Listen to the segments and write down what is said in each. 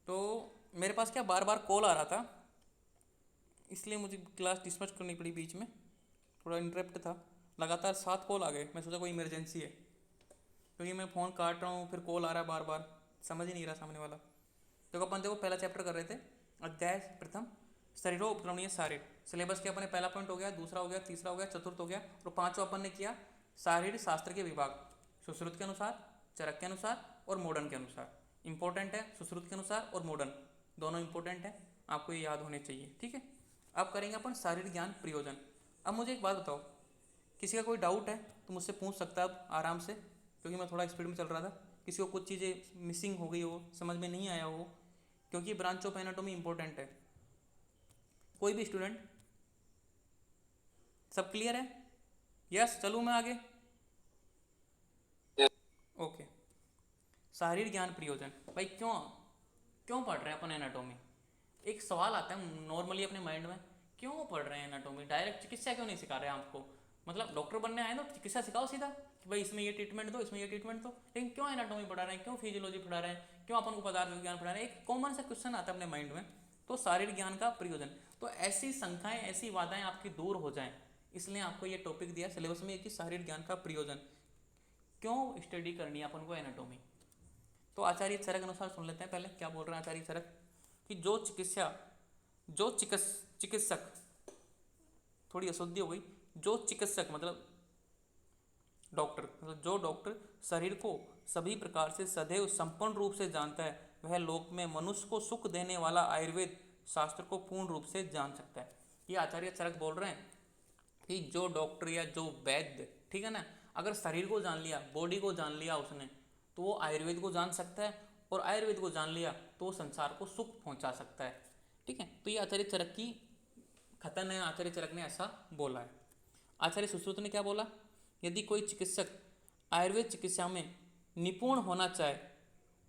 तो मेरे पास क्या बार बार कॉल आ रहा था, इसलिए मुझे क्लास डिसमिस करनी पड़ी बीच में, थोड़ा इंटरप्ट था। लगातार 7 कॉल आ गए, मैं सोचा कोई इमरजेंसी है, क्योंकि मैं फ़ोन काट रहा हूँ फिर कॉल आ रहा है बार बार, समझ ही नहीं रहा सामने वाला। तो अपन देखो पहला चैप्टर कर रहे थे, अध्याय प्रथम शरीरों उपद्रवणीय शारीर। सिलेबस के अपने पहला पॉइंट हो गया, दूसरा हो गया, तीसरा हो गया, चतुर्थ हो गया, और पांचवा अपन ने किया शारीर शास्त्र के विभाग, सुश्रुत के अनुसार, चरक के अनुसार और मॉडर्न के अनुसार। इंपॉर्टेंट है, सुश्रुत के अनुसार और मॉडर्न दोनों इंपॉर्टेंट है, आपको ये याद होने चाहिए, ठीक है। अब करेंगे अपन शारीरिक ज्ञान प्रयोजन। अब मुझे एक बात बताओ, किसी का कोई डाउट है तो मुझसे पूछ सकता है अब आराम से, क्योंकि मैं थोड़ा स्पीड में चल रहा था। किसी को कुछ चीज़ें मिसिंग हो गई हो, समझ में नहीं आया हो, क्योंकि ब्रांच ऑफ एनाटॉमी इंपॉर्टेंट है। कोई भी स्टूडेंट, सब क्लियर है? यस, चलूँ मैं आगे? ओके। शारीरिक ज्ञान प्रयोजन, भाई क्यों क्यों पढ़ रहे हैं अपन एनाटॉमी? एक सवाल आता है नॉर्मली अपने माइंड में, क्यों पढ़ रहे हैं एनाटॉमी? डायरेक्ट चिकित्सा क्यों नहीं सिखा रहे हैं आपको? मतलब डॉक्टर बनने आए ना, चिकित्सा सिखाओ सीधा कि भाई इसमें ये ट्रीटमेंट दो, इसमें ये ट्रीटमेंट दो। लेकिन क्यों एनाटॉमी पढ़ा रहे हैं, क्यों फिजियोलॉजी पढ़ा रहे हैं, क्यों अपन को पदार्थ विज्ञान पढ़ा रहे हैं? एक कॉमन सा क्वेश्चन आता है अपने माइंड में। तो शारीरिक ज्ञान का प्रयोजन, तो ऐसी शंकाएं, ऐसी बाधाएं आपकी दूर हो जाएं, इसलिए आपको ये टॉपिक दिया सिलेबस में कि शारीरिक ज्ञान का प्रयोजन, क्यों स्टडी करनी है अपन को एनाटॉमी। तो आचार्य चरक अनुसार सुन लेते हैं पहले क्या बोल रहे हैं आचार्य चरक, कि जो चिकित्सक, थोड़ी अशुद्धि हो गई, जो चिकित्सक मतलब डॉक्टर, मतलब जो डॉक्टर शरीर को सभी प्रकार से सदैव संपूर्ण रूप से जानता है, वह लोक में मनुष्य को सुख देने वाला आयुर्वेद शास्त्र को पूर्ण रूप से जान सकता है। ये आचार्य चरक बोल रहे हैं कि जो डॉक्टर या जो वैद्य, ठीक है ना, अगर शरीर को जान लिया, बॉडी को जान लिया उसने, तो वो आयुर्वेद को जान सकता है, और आयुर्वेद को जान लिया तो वो संसार को सुख पहुंचा सकता है, ठीक है। तो ये आचार्य चरक की कथन है, आचार्य चरक ने ऐसा बोला है। आचार्य सुश्रुत ने क्या बोला, यदि कोई चिकित्सक आयुर्वेद चिकित्सा में निपुण होना चाहे,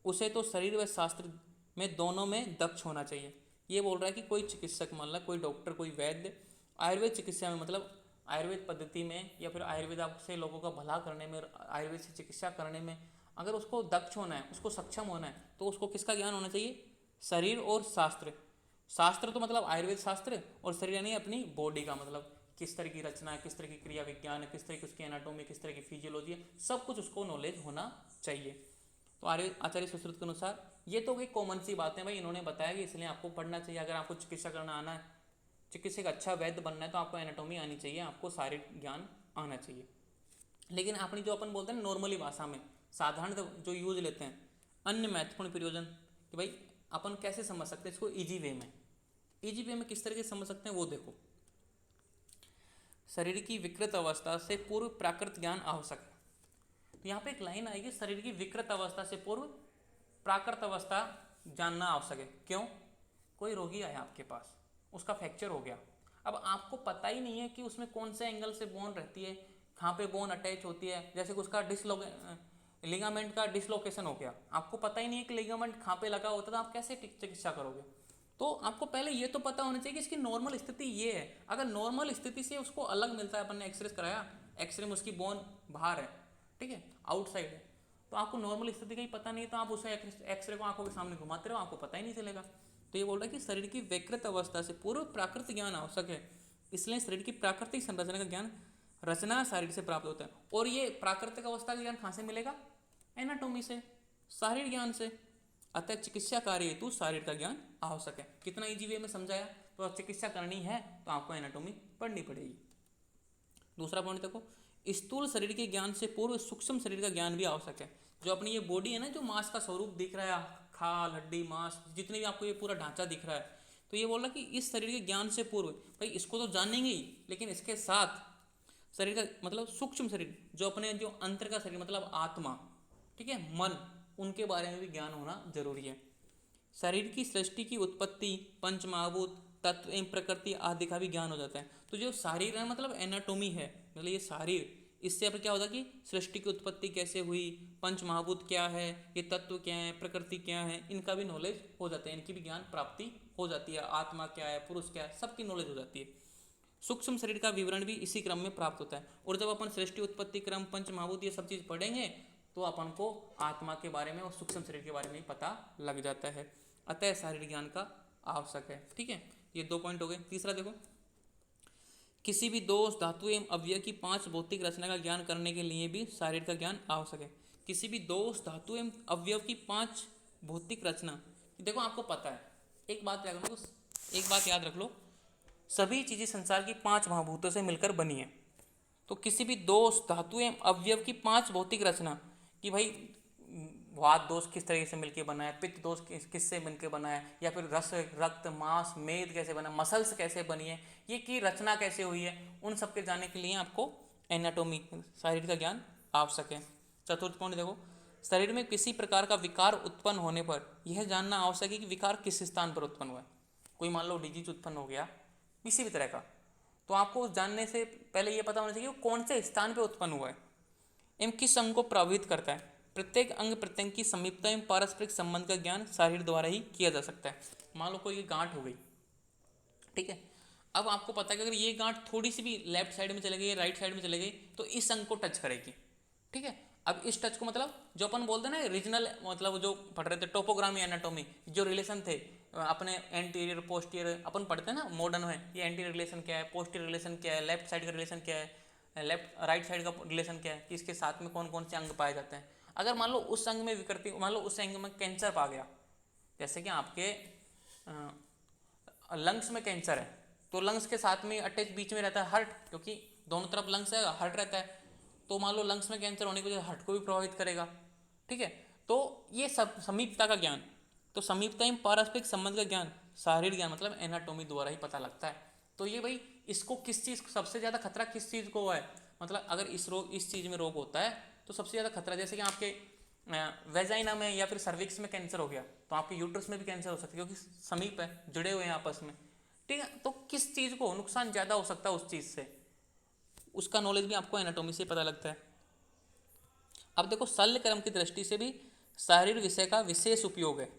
उसे तो शरीर व शास्त्र में दोनों में दक्ष होना चाहिए। ये बोल रहा है कि कोई चिकित्सक, मान ला कोई डॉक्टर, कोई वैद्य आयुर्वेद चिकित्सा में, मतलब आयुर्वेद पद्धति में या फिर आयुर्वेद से लोगों का भला करने में, आयुर्वेद से चिकित्सा करने में अगर उसको दक्ष होना है, उसको सक्षम होना है, तो उसको किसका ज्ञान होना चाहिए? शरीर और शास्त्र। शास्त्र तो मतलब आयुर्वेद शास्त्र, और शरीर यानी अपनी बॉडी का, मतलब किस तरह की रचना है, किस तरह की क्रिया विज्ञान है, किस तरह की उसकी एनाटॉमी, किस तरह की फिजियोलॉजी है, सब कुछ उसको नॉलेज होना चाहिए। तो आचार्य सुश्रुत के अनुसार ये तो गई कॉमन सी बातें भाई, इन्होंने बताया कि इसलिए आपको पढ़ना चाहिए। अगर आपको चिकित्सा करना आना है, चिकित्सक अच्छा वैद्य बनना है, तो आपको एनाटॉमी आनी चाहिए, आपको शारीरिक ज्ञान आना चाहिए। लेकिन अपनी जो अपन बोलते हैं नॉर्मली भाषा में, साधारण जो यूज लेते हैं, अन्य महत्वपूर्ण प्रयोजन, कि भाई अपन कैसे समझ सकते हैं इसको इजी वे में। इजी वे में किस तरह से समझ सकते हैं वो देखो, शरीर की विकृत अवस्था से पूर्व प्राकृत ज्ञान आवश्यक है। तो यहाँ पे एक लाइन आएगी, शरीर की विकृत अवस्था से पूर्व प्राकृत अवस्था जानना आवश्यक है। क्यों? कोई रोगी आया आपके पास, उसका फ्रैक्चर हो गया, अब आपको पता ही नहीं है कि उसमें कौन से एंगल से बोन रहती है, कहाँ पे बोन अटैच होती है। जैसे कि उसका लिगामेंट का डिसलोकेशन हो गया, आपको पता ही नहीं है कि लिगामेंट कहाँ पे लगा होता, तो आप कैसे चिकित्सा करोगे? तो आपको पहले ये तो पता होना चाहिए कि इसकी नॉर्मल स्थिति ये है। अगर नॉर्मल स्थिति से उसको अलग मिलता है, अपन ने एक्सरे कराया, एक्सरे में उसकी बोन बाहर है, ठीक है, आउटसाइड है, तो आपको नॉर्मल स्थिति का ही पता नहीं है, तो आप उसे एक्सरे को आंखों के सामने घुमाते रहो, आपको पता ही नहीं चलेगा। तो ये बोल रहा है कि शरीर की विकृत अवस्था से पूर्व प्राकृतिक ज्ञान आवश्यक है, इसलिए शरीर की प्राकृतिक संरचना का ज्ञान रचना शरीर से प्राप्त होता है। और ये प्राकृतिक अवस्था का ज्ञान कहाँ से मिलेगा? एनाटॉमी से, शारीरिक ज्ञान से। अतः चिकित्सा कार्य हेतु शारीर का ज्ञान आवश्यक है। कितना इजी वे में समझाया। तो चिकित्सा करनी है तो आपको एनाटॉमी पढ़नी पड़ेगी। दूसरा पॉइंट देखो, स्थूल शरीर के ज्ञान से पूर्व सूक्ष्म शरीर का ज्ञान भी आवश्यक है। जो अपनी ये बॉडी है ना, जो मांस का स्वरूप दिख रहा है, खाल हड्डी मांस जितने भी आपको ये पूरा ढांचा दिख रहा है, तो ये बोल रहा कि इस शरीर के ज्ञान से पूर्व, भाई इसको तो जानेंगे ही, लेकिन इसके साथ शरीर का मतलब सूक्ष्म शरीर, जो अपने जो अंतर का शरीर मतलब आत्मा, ठीक है, मन, उनके बारे में भी ज्ञान होना जरूरी है। शरीर की सृष्टि की उत्पत्ति, पंच महाभूत, तत्व एवं प्रकृति आदि का भी ज्ञान हो जाता है। तो जो शारीर है मतलब एनाटॉमी है, मतलब ये शारीर, इससे अब क्या होता है कि सृष्टि की उत्पत्ति कैसे हुई, पंच महाभूत क्या है, ये तत्व क्या है, प्रकृति क्या है, इनका भी नॉलेज हो जाता है, इनकी भी ज्ञान प्राप्ति हो जाती है। आत्मा क्या है, पुरुष क्या है, सबकी नॉलेज हो जाती है। सूक्ष्म शरीर का विवरण भी इसी क्रम में प्राप्त होता है। और जब अपन सृष्टि उत्पत्ति क्रम पंच महाभूत ये सब चीज़ पढ़ेंगे, तो अपन को आत्मा के बारे में और सूक्ष्म शरीर के बारे में ही पता लग जाता है। अतः शारीरिक ज्ञान का आवश्यक है। ठीक है, ये 2 पॉइंट हो गए। तीसरा देखो, किसी भी दो धातु एवं अवयव की 5 भौतिक रचना का ज्ञान करने के लिए भी शारीरिक का ज्ञान आवश्यक है। किसी भी दो धातु एवं अवयव की 5 भौतिक रचना, देखो आपको पता है, एक बात याद रख लो, सभी चीज़ें संसार की 5 महाभूतों से मिलकर बनी है। तो किसी भी दोष धातु एवं अवयव की 5 भौतिक रचना, कि भाई वात दोष किस तरीके से मिलकर बना है, पित्त दोष किससे मिलकर बना है, या फिर रस रक्त मांस मेद कैसे बना, मसल्स कैसे बनी है, ये की रचना कैसे हुई है, उन सब के जानने के लिए आपको एनाटॉमी शरीर का ज्ञान आवश्यक है। चतुर्थ पॉइंट देखो, शरीर में किसी प्रकार का विकार उत्पन्न होने पर यह जानना आवश्यक है कि विकार किस स्थान पर उत्पन्न हुआ है। कोई मान लो डिजीज उत्पन्न हो गया किसी भी तरह का, तो आपको उस जानने से पहले ये पता होना चाहिए वो कौन से स्थान पर उत्पन्न हुआ है एवं किस अंग को प्रभावित करता है। प्रत्येक अंग प्रत्यंग की समीपता एवं पारस्परिक संबंध का ज्ञान शरीर द्वारा ही किया जा सकता है। मान लो कोई गांठ हो गई, ठीक है, अब आपको पता है कि अगर ये गांठ थोड़ी सी भी लेफ्ट साइड में चले गई, राइट साइड में चले गई, तो इस अंग को टच करेगी। ठीक है, अब इस टच को मतलब जो अपन बोलते हैं ना रीजनल, मतलब जो पढ़ रहे थे टोपोग्रामी एनाटॉमी, जो रिलेशन थे अपने एंटीरियर पोस्टीरियर अपन पढ़ते हैं ना मॉडर्न में, ये एंटीरियर रिलेशन क्या है, पोस्टीरियर रिलेशन क्या है, लेफ्ट साइड का रिलेशन क्या है, लेफ्ट राइट साइड का रिलेशन क्या है, कि इसके साथ में कौन कौन से अंग पाए जाते हैं। अगर मान लो उस अंग में विकृति, मान लो उस अंग में कैंसर पा गया, जैसे कि आपके लंग्स में कैंसर है, तो लंग्स के साथ में अटैच बीच में रहता है हार्ट, क्योंकि दोनों तरफ लंग्स है, हार्ट रहता है, तो मान लो लंग्स में कैंसर होने की वजह से हार्ट को भी प्रभावित करेगा। ठीक है, तो ये सब समीपता का ज्ञान, तो समीपता एवं पारस्परिक संबंध का ज्ञान शारीरिक ज्ञान मतलब एनाटॉमी द्वारा ही पता लगता है। तो ये भाई इसको किस चीज़ को सबसे ज़्यादा खतरा किस चीज़ को हुआ है, मतलब अगर इस चीज़ में रोग होता है तो सबसे ज़्यादा खतरा, जैसे कि आपके वेजाइना में या फिर सर्विक्स में कैंसर हो गया, तो आपके यूट्रस में भी कैंसर हो सकता है, क्योंकि समीप है, जुड़े हुए हैं आपस में। ठीक है, तो किस चीज़ को नुकसान ज़्यादा हो सकता है उस चीज़ से, उसका नॉलेज भी आपको एनाटॉमी से पता लगता है। अब देखो शल्य कर्म की दृष्टि से भी शारीरिक विषय का विशेष उपयोग है।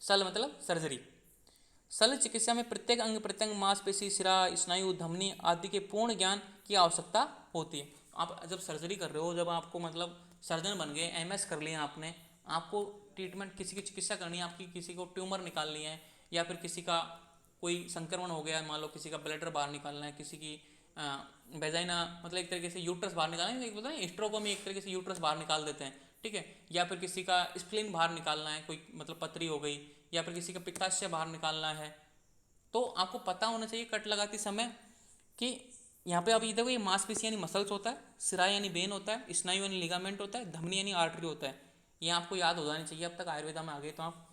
शल्य मतलब सर्जरी। शल्य चिकित्सा में प्रत्येक अंग प्रत्यंग मांसपेशी शिरा स्नायु धमनी आदि के पूर्ण ज्ञान की आवश्यकता होती है। आप जब सर्जरी कर रहे हो, जब आपको मतलब सर्जन बन गए, एमएस कर लिया आपने, आपको ट्रीटमेंट किसी की चिकित्सा करनी है, आपकी किसी को ट्यूमर निकालनी है, या फिर किसी का कोई संक्रमण हो गया है, मान लो किसी का ब्लैडर बाहर निकालना है, किसी की वेजाइना मतलब एक तरीके से यूट्रस बाहर निकालना है, बोलते हैं स्ट्रोकोमी, एक तरीके से यूट्रस बाहर निकाल देते हैं। ठीक है, या फिर किसी का स्प्लीन बाहर निकालना है, कोई मतलब पथरी हो गई, या फिर किसी का पित्ताशय बाहर निकालना है, तो आपको पता होना चाहिए कट लगाते समय कि यहाँ पे अब ये देखो ये मांसपेशी यानी मसल्स होता है, सिरा यानी वेन होता है, स्नायु यानी लिगामेंट होता है, धमनी यानी आर्टरी होता है। ये आपको याद हो जानी चाहिए, अब तक आयुर्वेदा में आ गए तो आप,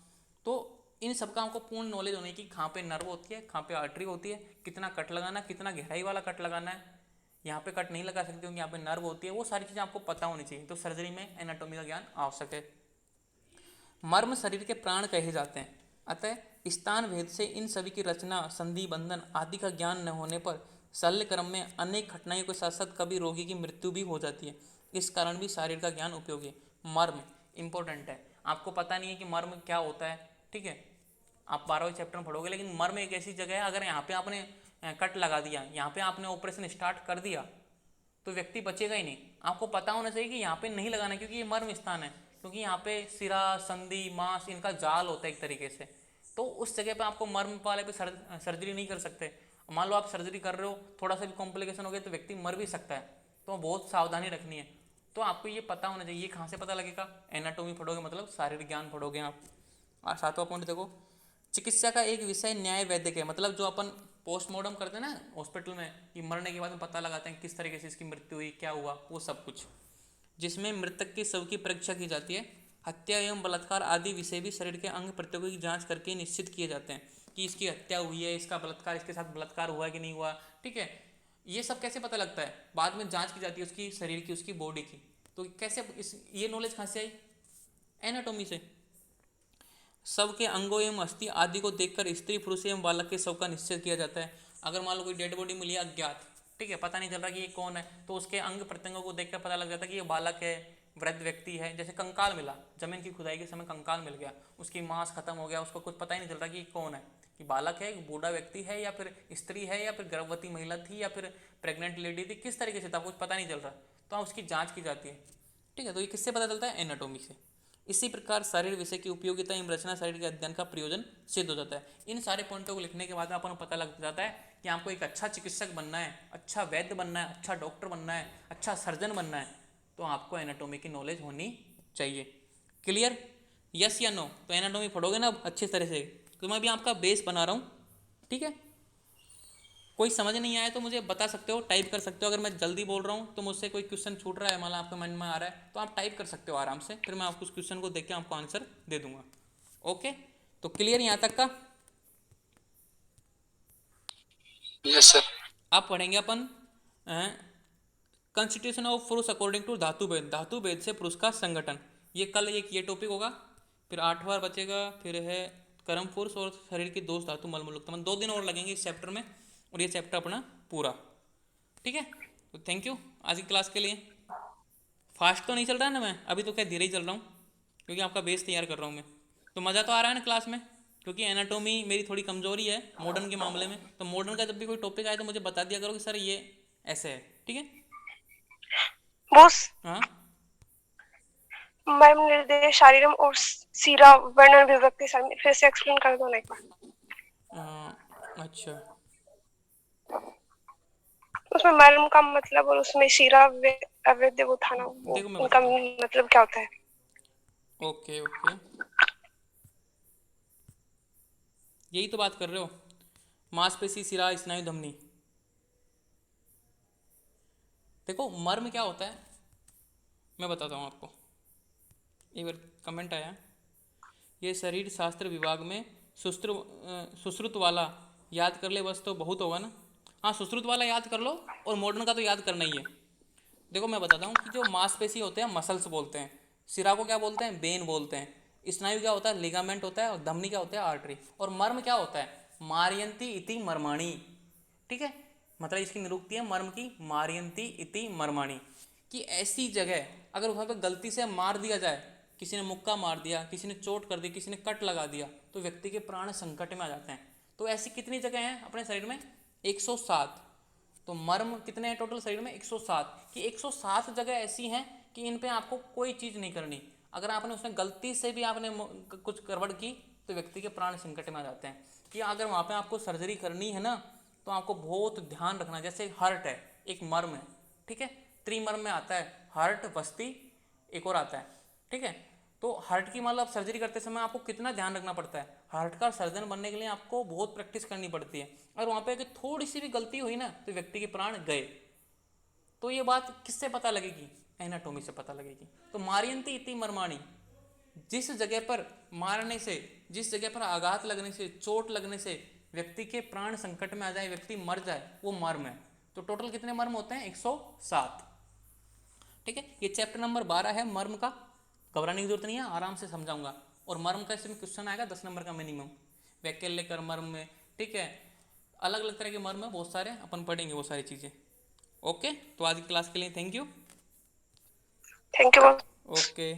तो इन सबका आपको पूर्ण नॉलेज होने की, कहाँ पे नर्व होती है, कहाँ पे आर्टरी होती है, कितना कट लगाना है, कितना गहराई वाला कट लगाना है, यहाँ पे कट नहीं लगा सकते क्योंकि यहाँ पे नर्व होती है, वो सारी चीज़ें आपको पता होनी चाहिए। तो सर्जरी में एनाटॉमी का ज्ञान आवश्यक है। मर्म शरीर के प्राण कहे जाते हैं, अतः स्थान भेद से इन सभी की रचना संधि बंधन आदि का ज्ञान न होने पर शल्य क्रम में अनेक कठिनाइयों के साथ साथ कभी रोगी की मृत्यु भी हो जाती है। इस कारण भी शरीर का ज्ञान उपयोगी है। मर्म इंपॉर्टेंट है, आपको पता नहीं है कि मर्म क्या होता है। ठीक है, आप 12वें चैप्टर में पढ़ोगे, लेकिन मर्म एक ऐसी जगह है, अगर यहाँ पे आपने कट लगा दिया, यहाँ पे आपने ऑपरेशन स्टार्ट कर दिया, तो व्यक्ति बचेगा ही नहीं। आपको पता होना चाहिए कि यहाँ पे नहीं लगाना, क्योंकि ये मर्म स्थान है, क्योंकि यहाँ पे सिरा संधि मांस इनका जाल होता है एक तरीके से, तो उस जगह पे आपको मर्म वाले पे सर्जरी नहीं कर सकते। मान लो आप सर्जरी कर रहे हो, थोड़ा सा भी कॉम्प्लिकेशन हो गया तो व्यक्ति मर भी सकता है, तो बहुत सावधानी रखनी है। तो आपको ये पता होना चाहिए। ये कहाँ से पता लगेगा, एनाटॉमी पढ़ोगे मतलब शारीरिक ज्ञान पढ़ोगे आप। और 7वां पॉइंट देखो, चिकित्सा का एक विषय न्याय वैद्य है, मतलब जो अपन पोस्टमार्टम करते हैं ना हॉस्पिटल में, कि मरने के बाद में पता लगाते हैं किस तरीके से इसकी मृत्यु हुई, क्या हुआ, वो सब कुछ, जिसमें मृतक के शव की परीक्षा की जाती है। हत्या एवं बलात्कार आदि विषय भी शरीर के अंग प्रत्यंगों की जांच करके निश्चित किए जाते हैं कि इसकी हत्या हुई है, इसका बलात्कार, इसके साथ बलात्कार हुआ है कि नहीं हुआ। ठीक है, ये सब कैसे पता लगता है, बाद में जांच की जाती है उसकी शरीर की, उसकी बॉडी की। तो कैसे ये नॉलेज कहाँ से आई, एनाटॉमी से। शव के अंगों एवं अस्थि आदि को देखकर स्त्री पुरुष एवं बालक के शव का निश्चय किया जाता है। अगर मान लो कोई डेड बॉडी मिली अज्ञात, ठीक है, पता नहीं चल रहा कि ये कौन है, तो उसके अंग प्रत्यंगों को देखकर पता लग जाता है कि ये बालक है, वृद्ध व्यक्ति है। जैसे कंकाल मिला, जमीन की खुदाई के समय कंकाल मिल गया, उसकी मांस खत्म हो गया, उसको कुछ पता ही नहीं चल रहा कि ये कौन है, कि बालक है, बूढ़ा व्यक्ति है, या फिर स्त्री है, या फिर गर्भवती महिला थी, या फिर प्रेग्नेंट लेडी थी, किस तरीके से था कुछ पता नहीं चल रहा, तो उसकी जाँच की जाती है। ठीक है, तो ये किससे पता चलता है, एनाटॉमी से। इसी प्रकार शरीर विषय की उपयोगिता एवं रचना शरीर के अध्ययन का प्रयोजन सिद्ध हो जाता है। इन सारे पॉइंटों को लिखने के बाद अपन को पता लग जाता है कि आपको एक अच्छा चिकित्सक बनना है, अच्छा वैद्य बनना है, अच्छा डॉक्टर बनना है, अच्छा सर्जन बनना है, तो आपको एनाटॉमी की नॉलेज होनी चाहिए। क्लियर? यस या नो? तो एनाटॉमी पढ़ोगे ना अब अच्छे तरह से, तो मैं भी आपका बेस बना रहा हूँ, ठीक है। कोई समझ नहीं आया तो मुझे बता सकते हो, टाइप कर सकते हो। अगर मैं जल्दी बोल रहा हूँ तो मुझसे कोई क्वेश्चन छूट रहा है, मान लो आपके मन में आ रहा है, तो आप टाइप कर सकते हो आराम से, फिर मैं आपको उस क्वेश्चन को देख के आपको आंसर दे दूंगा। ओके, तो क्लियर यहाँ तक का? Yes sir. अब पढ़ेंगे अपन कंस्टिट्यूशन ऑफ पुरुष अकॉर्डिंग टू धातु भेद, धातु भेद से पुरुष का संगठन। ये कल एक ये टॉपिक होगा, फिर 8वां बचेगा, फिर है कर्म पुरुष और शरीर की दोष धातु मल मूल उत्तमन। 2 दिन और लगेंगे इस चैप्टर में, और ये चैप्टर अपना पूरा, ठीक है। तो थैंक यू आज की क्लास के लिए। फास्ट तो नहीं चल रहा है ना मैं अभी, तो क्या धीरे ही चल रहा हूँ, क्योंकि आपका बेस तैयार कर रहा हूँ मैं। तो मज़ा तो आ रहा है ना क्लास में, क्योंकि एनाटॉमी मेरी थोड़ी कमजोरी है मॉडर्न के मामले में। तो मॉडर्न का जब भी कोई टॉपिक आए तो मुझे बता दिया करो कि सर ये ऐसे है, ठीक है। बॉस, हाँ मर्म निर्देश शारीरम और सीरा वर्णन विभक्ति फिर से एक्सप्लेन कर दो ना एक बार। अच्छा, उसमें मर्म का मतलब और उसमें शीरा अवैध वो था ना, वो देखो मैं उनका बताता हूँ। मतलब क्या होता है? ओके ओके, यही तो बात कर रहे हो, मांसपेशी सिरा स्नायु धमनी। देखो मर्म क्या होता है, मैं बताता हूँ आपको। एक बार कमेंट आया, ये शरीर शास्त्र विभाग में सुश्रुत वाला याद कर ले बस तो बहुत होगा ना। हाँ सुश्रुत वाला याद कर लो, और मॉडर्न का तो याद करना ही है। देखो मैं बताता हूँ कि जो मांसपेशी होते हैं मसल्स बोलते हैं, सिरा को क्या बोलते हैं, बेन बोलते हैं, स्नायु क्या होता है, लिगामेंट होता है, और धमनी क्या होता है, आर्टरी, और मर्म क्या होता है, मारियंती इति मर्माणी, ठीक है। मतलब इसकी निरुक्ति है मर्म की, मारियंती इति मर्माणी, कि ऐसी जगह अगर वहाँ पर गलती से मार दिया जाए, किसी ने मुक्का मार दिया, किसी ने चोट कर दी, किसी ने कट लगा दिया, तो व्यक्ति के प्राण संकट में आ जाते हैं। तो ऐसी कितनी जगह हैं अपने शरीर में, 107। तो मर्म कितने हैं टोटल शरीर में, 107, कि 107 जगह ऐसी हैं कि इन पे आपको कोई चीज़ नहीं करनी। अगर आपने उसमें गलती से भी आपने कुछ गड़बड़ की तो व्यक्ति के प्राण संकट में आ जाते हैं। कि अगर वहाँ पे आपको सर्जरी करनी है ना, तो आपको बहुत ध्यान रखना। जैसे हार्ट है, एक मर्म है, ठीक है, त्रिमर्म में आता है हार्ट, वस्ती, एक और आता है, ठीक है। तो हार्ट की मतलब सर्जरी करते समय आपको कितना ध्यान रखना पड़ता है, हार्ट का सर्जन बनने के लिए आपको बहुत प्रैक्टिस करनी पड़ती है। और वहाँ पे अगर थोड़ी सी भी गलती हुई ना तो व्यक्ति के प्राण गए। तो ये बात किससे पता लगेगी, एनाटॉमी से पता लगेगी। तो मारियंती इति मर्माणी, जिस जगह पर मारने से, जिस जगह पर आघात लगने से, चोट लगने से व्यक्ति के प्राण संकट में आ जाए, व्यक्ति मर जाए, वो मर्म है। तो टोटल कितने मर्म होते हैं, 107, ठीक है। ये चैप्टर नंबर 12 है मर्म का, घबराने की जरूरत नहीं है, आराम से समझाऊंगा। और मर्म का इसमें क्वेश्चन आएगा 10 नंबर का मिनिमम, वैकल्य कर मर्म में, ठीक है। अलग अलग तरह के मर्म है बहुत सारे, अपन पढ़ेंगे वो सारी चीज़ें। ओके, तो आज की क्लास के लिए thank you. Thank you. Okay.